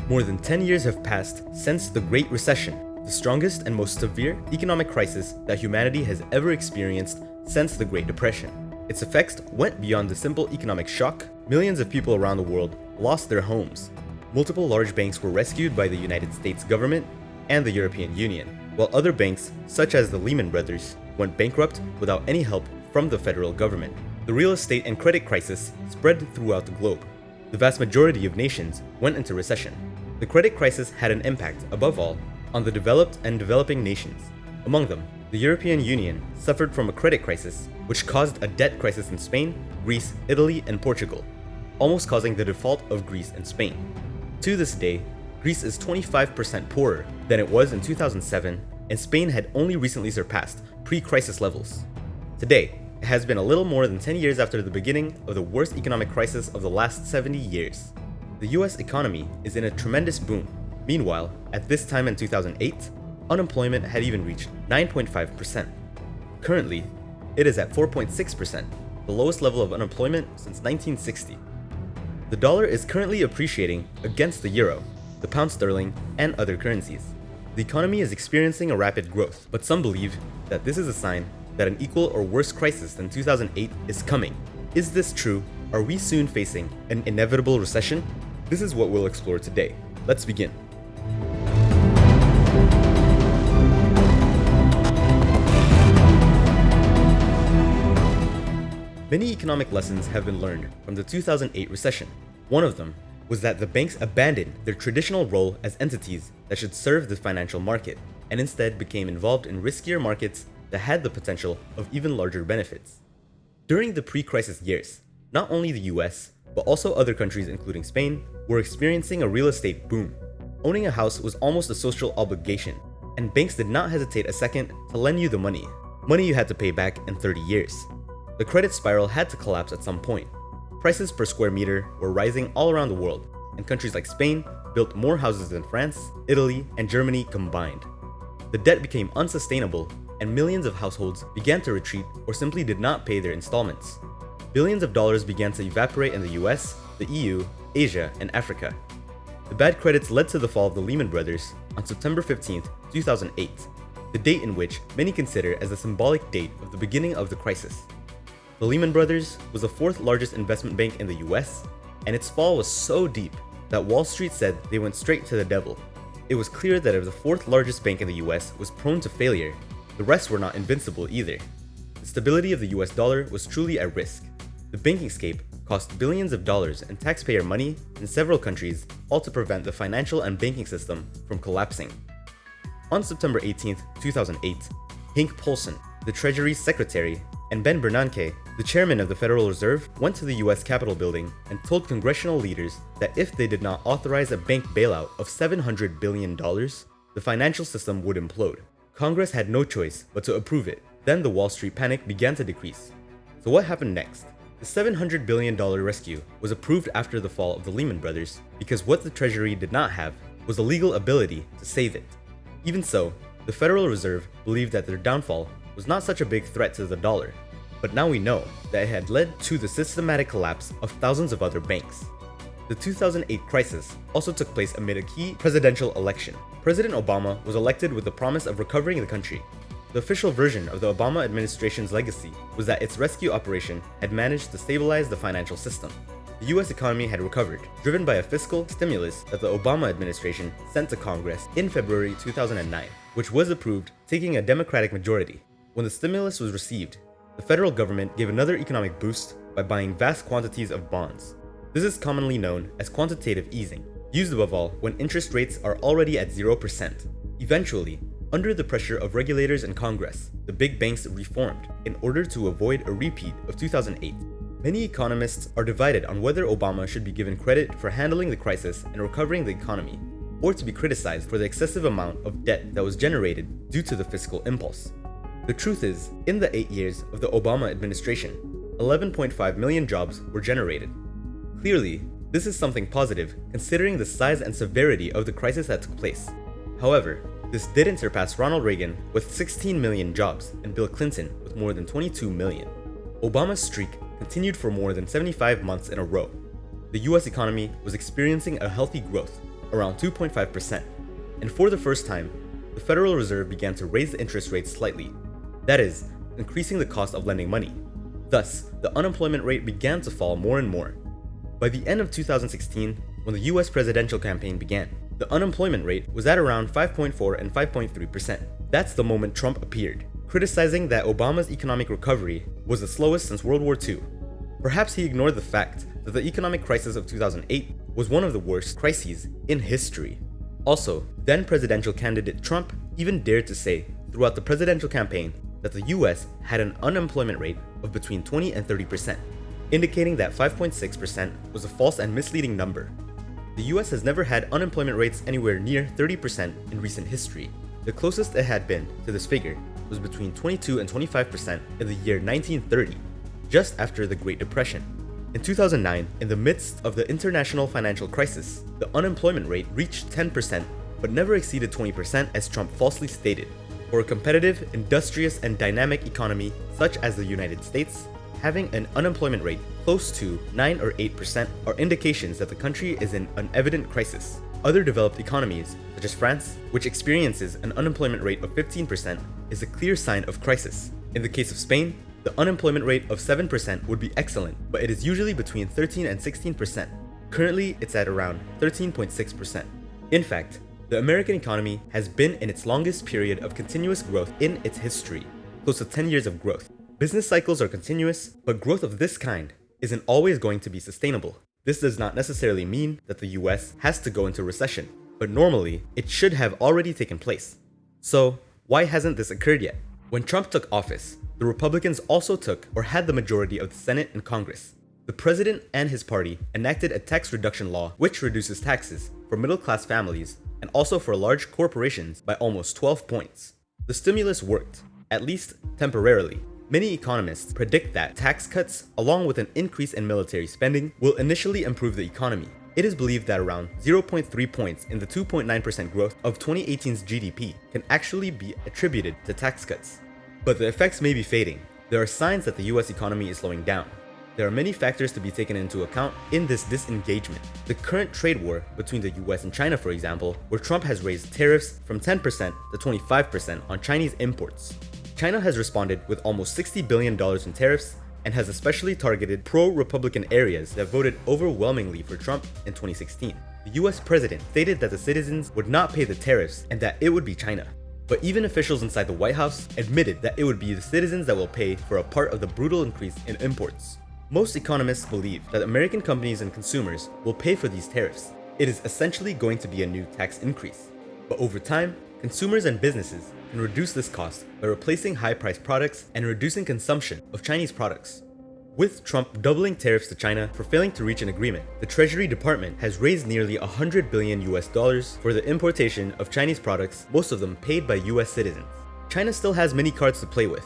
More than 10 years have passed since the Great Recession, the strongest and most severe economic crisis that humanity has ever experienced since the Great Depression. Its effects went beyond the simple economic shock. Millions of people around the world lost their homes. Multiple large banks were rescued by the United States government and the European Union, while other banks, such as the Lehman Brothers, went bankrupt without any help from the federal government. The real estate and credit crisis spread throughout the globe. The vast majority of nations went into recession. The credit crisis had an impact, above all, on the developed and developing nations. Among them, the European Union suffered from a credit crisis, which caused a debt crisis in Spain, Greece, Italy, and Portugal, almost causing the default of Greece and Spain. To this day, Greece is 25% poorer than it was in 2007, and Spain had only recently surpassed pre-crisis levels. Today, it has been a little more than 10 years after the beginning of the worst economic crisis of the last 70 years. The US economy is in a tremendous boom. Meanwhile, at this time in 2008, unemployment had even reached 9.5%. Currently, it is at 4.6%, the lowest level of unemployment since 1960. The dollar is currently appreciating against the euro, the pound sterling, and other currencies. The economy is experiencing a rapid growth, but some believe that this is a sign that an equal or worse crisis than 2008 is coming. Is this true? Are we soon facing an inevitable recession? This is what we'll explore today. Let's begin. Many economic lessons have been learned from the 2008 recession. One of them was that the banks abandoned their traditional role as entities that should serve the financial market and instead became involved in riskier markets that had the potential of even larger benefits. During the pre-crisis years, not only the US, but also other countries including Spain, were experiencing a real estate boom. Owning a house was almost a social obligation, and banks did not hesitate a second to lend you the money you had to pay back in 30 years. The credit spiral had to collapse at some point. Prices per square meter were rising all around the world, and countries like Spain built more houses than France, Italy, and Germany combined. The debt became unsustainable, and millions of households began to retreat or simply did not pay their installments. Billions of dollars began to evaporate in the US, the EU, Asia, and Africa. The bad credits led to the fall of the Lehman Brothers on September 15, 2008, the date in which many consider as the symbolic date of the beginning of the crisis. The Lehman Brothers was the fourth largest investment bank in the US, and its fall was so deep that Wall Street said they went straight to the devil. It was clear that if the fourth largest bank in the US was prone to failure, the rest were not invincible either. The stability of the US dollar was truly at risk. The banking scape cost billions of dollars in taxpayer money in several countries, all to prevent the financial and banking system from collapsing. On September 18, 2008, Henk Paulson, the Treasury Secretary, and Ben Bernanke, the chairman of the Federal Reserve, went to the US Capitol building and told congressional leaders that if they did not authorize a bank bailout of $700 billion, the financial system would implode. Congress had no choice but to approve it. Then the Wall Street panic began to decrease. So what happened next? The $700 billion rescue was approved after the fall of the Lehman Brothers because what the Treasury did not have was the legal ability to save it. Even so, the Federal Reserve believed that their downfall was not such a big threat to the dollar, but now we know that it had led to the systematic collapse of thousands of other banks. The 2008 crisis also took place amid a key presidential election. President Obama was elected with the promise of recovering the country. The official version of the Obama administration's legacy was that its rescue operation had managed to stabilize the financial system. The US economy had recovered, driven by a fiscal stimulus that the Obama administration sent to Congress in February 2009, which was approved, taking a Democratic majority. When the stimulus was received, the federal government gave another economic boost by buying vast quantities of bonds. This is commonly known as quantitative easing, used above all when interest rates are already at 0%. Eventually, under the pressure of regulators and Congress, the big banks reformed in order to avoid a repeat of 2008. Many economists are divided on whether Obama should be given credit for handling the crisis and recovering the economy, or to be criticized for the excessive amount of debt that was generated due to the fiscal impulse. The truth is, in the 8 years of the Obama administration, 11.5 million jobs were generated. Clearly, this is something positive considering the size and severity of the crisis that took place. However, this didn't surpass Ronald Reagan with 16 million jobs and Bill Clinton with more than 22 million. Obama's streak continued for more than 75 months in a row. The US economy was experiencing a healthy growth, around 2.5%. And for the first time, the Federal Reserve began to raise the interest rates slightly. That is, increasing the cost of lending money. Thus, the unemployment rate began to fall more and more. By the end of 2016, when the US presidential campaign began, the unemployment rate was at around 5.4 and 5.3%. That's the moment Trump appeared, criticizing that Obama's economic recovery was the slowest since World War II. Perhaps he ignored the fact that the economic crisis of 2008 was one of the worst crises in history. Also, then presidential candidate Trump even dared to say throughout the presidential campaign that the US had an unemployment rate of between 20 and 30%, indicating that 5.6% was a false and misleading number. The US has never had unemployment rates anywhere near 30% in recent history. The closest it had been to this figure was between 22 and 25% in the year 1930, just after the Great Depression. In 2009, in the midst of the international financial crisis, the unemployment rate reached 10%, but never exceeded 20% as Trump falsely stated. For a competitive, industrious, and dynamic economy such as the United States, having an unemployment rate close to 9 or 8% are indications that the country is in an evident crisis. Other developed economies, such as France, which experiences an unemployment rate of 15%, is a clear sign of crisis. In the case of Spain, the unemployment rate of 7% would be excellent, but it is usually between 13 and 16%. Currently, it's at around 13.6%. In fact, the American economy has been in its longest period of continuous growth in its history, close to 10 years of growth. Business cycles are continuous, but growth of this kind isn't always going to be sustainable. This does not necessarily mean that the US has to go into recession, but normally it should have already taken place. So, why hasn't this occurred yet? When Trump took office, the Republicans also took or had the majority of the Senate and Congress. The president and his party enacted a tax reduction law which reduces taxes for middle-class families and also for large corporations by almost 12 points. The stimulus worked, at least temporarily. Many economists predict that tax cuts, along with an increase in military spending, will initially improve the economy. It is believed that around 0.3 points in the 2.9% growth of 2018's GDP can actually be attributed to tax cuts. But the effects may be fading. There are signs that the US economy is slowing down. There are many factors to be taken into account in this disengagement. The current trade war between the US and China, for example, where Trump has raised tariffs from 10% to 25% on Chinese imports. China has responded with almost $60 billion in tariffs and has especially targeted pro-Republican areas that voted overwhelmingly for Trump in 2016. The US president stated that the citizens would not pay the tariffs and that it would be China. But even officials inside the White House admitted that it would be the citizens that will pay for a part of the brutal increase in imports. Most economists believe that American companies and consumers will pay for these tariffs. It is essentially going to be a new tax increase. But over time, consumers and businesses can reduce this cost by replacing high-priced products and reducing consumption of Chinese products. With Trump doubling tariffs to China for failing to reach an agreement, the Treasury Department has raised nearly $100 billion for the importation of Chinese products, most of them paid by US citizens. China still has many cards to play with.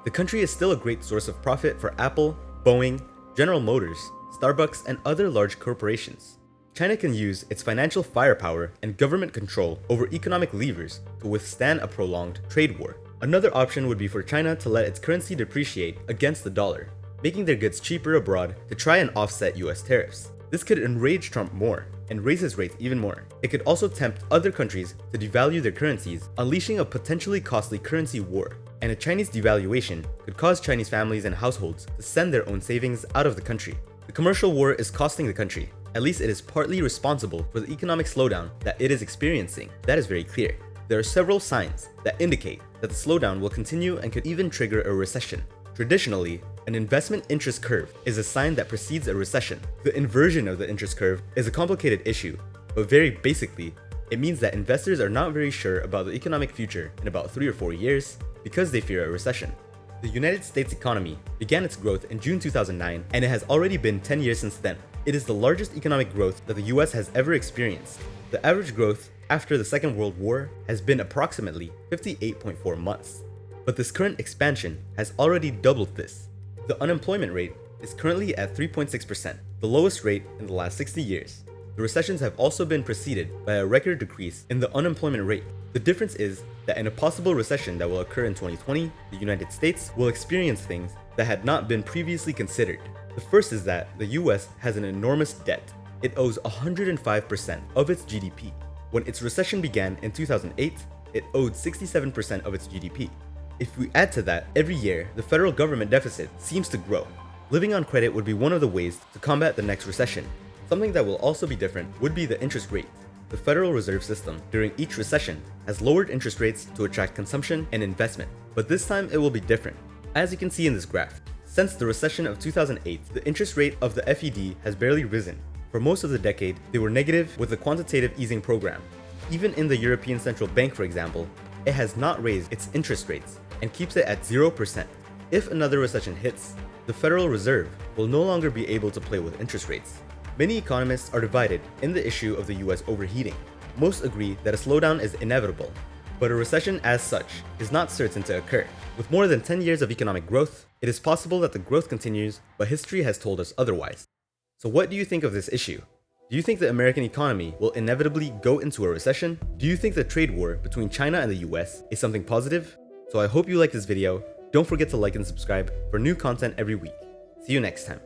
The country is still a great source of profit for Apple, Boeing, General Motors, Starbucks, and other large corporations. China can use its financial firepower and government control over economic levers to withstand a prolonged trade war. Another option would be for China to let its currency depreciate against the dollar, making their goods cheaper abroad to try and offset US tariffs. This could enrage Trump more and raise his rates even more. It could also tempt other countries to devalue their currencies, unleashing a potentially costly currency war. And a Chinese devaluation could cause Chinese families and households to send their own savings out of the country. The commercial war is costing the country. At least it is partly responsible for the economic slowdown that it is experiencing. That is very clear. There are several signs that indicate that the slowdown will continue and could even trigger a recession. Traditionally, an investment interest curve is a sign that precedes a recession. The inversion of the interest curve is a complicated issue, but very basically, it means that investors are not very sure about the economic future in about 3 or 4 years because they fear a recession. The United States economy began its growth in June 2009, and it has already been 10 years since then. It is the largest economic growth that the US has ever experienced. The average growth after the Second World War has been approximately 58.4 months. But this current expansion has already doubled this. The unemployment rate is currently at 3.6%, the lowest rate in the last 60 years. The recessions have also been preceded by a record decrease in the unemployment rate. The difference is that in a possible recession that will occur in 2020, the United States will experience things that had not been previously considered. The first is that the US has an enormous debt. it owes 105% of its GDP. When its recession began in 2008, it owed 67% of its GDP. If we add to that, every year, the federal government deficit seems to grow. Living on credit would be one of the ways to combat the next recession. Something that will also be different would be the interest rate. The Federal Reserve System, during each recession, has lowered interest rates to attract consumption and investment. But this time it will be different. As you can see in this graph, since the recession of 2008, the interest rate of the FED has barely risen. For most of the decade, they were negative with the quantitative easing program. Even in the European Central Bank, for example, it has not raised its interest rates and keeps it at 0%. If another recession hits, the Federal Reserve will no longer be able to play with interest rates. Many economists are divided in the issue of the US overheating. Most agree that a slowdown is inevitable, but a recession as such is not certain to occur. With more than 10 years of economic growth, it is possible that the growth continues, but history has told us otherwise. So what do you think of this issue? Do you think the American economy will inevitably go into a recession? Do you think the trade war between China and the US is something positive? So I hope you like this video. Don't forget to like and subscribe for new content every week. See you next time.